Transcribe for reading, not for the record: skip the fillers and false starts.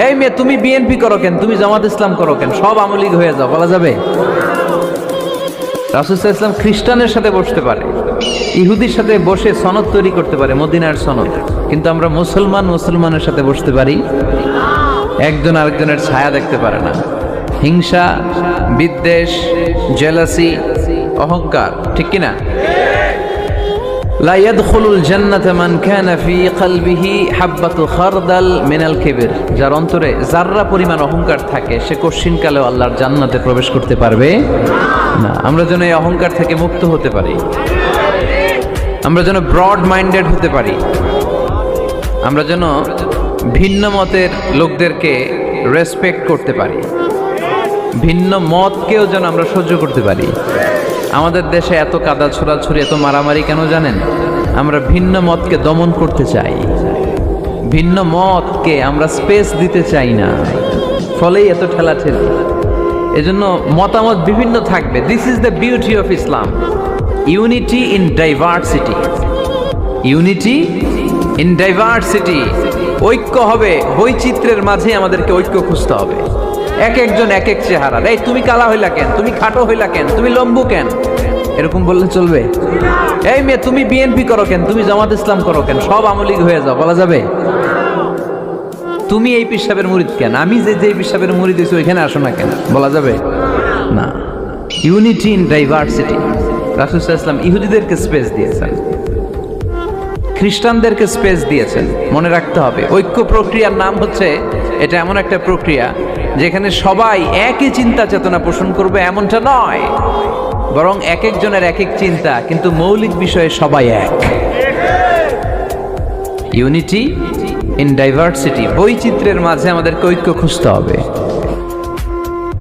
এই মেয়ে, তুমি বিএনপি করো কেন, তুমি জামাত ইসলাম করো কেন, সব আওয়ামী লীগ হয়ে যাও, বলা যাবে? রাসূল সাল্লাল্লাহু আলাইহি ওয়াসাল্লাম খ্রিস্টানের সাথে বসতে পারে, ইহুদির সাথে বসে সনদ তৈরি করতে পারে, মদিনার সনদ। কিন্তু আমরা মুসলমানের সাথে বসতে পারি, একজন আরেকজনের ছায়া দেখতে পারে না। হিংসা, বিদ্বেষ, জেলাসি, অহংকার, ঠিক কিনা? লা ইয়াদখুলুল জান্নাতা মান কানা ফি কলবিহি হাববাতু খারদাল মিনাল কিবর। যার অন্তরে যাররা পরিমাণ অহংকার থাকে, সে কশিনকালেও আল্লাহর জান্নাতে প্রবেশ করতে পারবে না। আমরা যেন এই অহংকার থেকে মুক্ত হতে পারি, আমরা যেন ব্রড মাইন্ডেড হতে পারি, আমরা যেন ভিন্ন মতের লোকদেরকে রেসপেক্ট করতে পারি, ভিন্ন মতকেও যেন আমরা সহ্য করতে পারি। আমাদের দেশে এত কাদা ছোড়াছুড়ি, এত মারামারি কেন জানেন? আমরা ভিন্ন মতকে দমন করতে চাই, ভিন্ন মতকে আমরা স্পেস দিতে চাই না, ফলেই এত ঠেলাঠেলি। এজন্য মতামত বিভিন্ন থাকবে। This is the beauty of Islam, unity in diversity. Unity in diversity, ঐক্য হবে বৈচিত্র্যের মাঝে, আমাদেরকে ঐক্য খুঁজতে হবে। এক একজন এক এক চেহারা। এই তুমি কালা হইলা কেন, তুমি খাটো হইলা কেন, তুমি লম্বু কেন, এরকম বললে চলবে? এই মেয়ে, তুমি বিএনপি করো কেন, তুমি জামাত ইসলাম করো কেন, সব আওয়ামী লীগ হয়ে যাও, বলা যাবে? তুমি এই পীর সাহেবের মুরিদ কেন, আমি যে পীর সাহেবের মুরিদ হইছি ওইখানে আসো না কেন, বলা যাবে না। Unity in diversity. রাসূল সাল্লাল্লাহু আলাইহি ওয়াসাল্লাম ইহুদিদেরকে স্পেস দিয়েছেন, খ্রিস্টানদেরকে স্পেস দিয়েছেন। মনে রাখতে হবে, ঐক্য প্রক্রিয়ার নাম হচ্ছে, এটা এমন একটা প্রক্রিয়া যেখানে সবাই একই চিন্তা চেতনা পোষণ করবে এমনটা নয়, বরং এক একজনের এক এক চিন্তা, কিন্তু মৌলিক বিষয়ে সবাই এক। ইউনিটি ইন ডাইভার্সিটি, বৈচিত্র্যের মাঝে আমাদেরকে ঐক্য খুঁজতে হবে।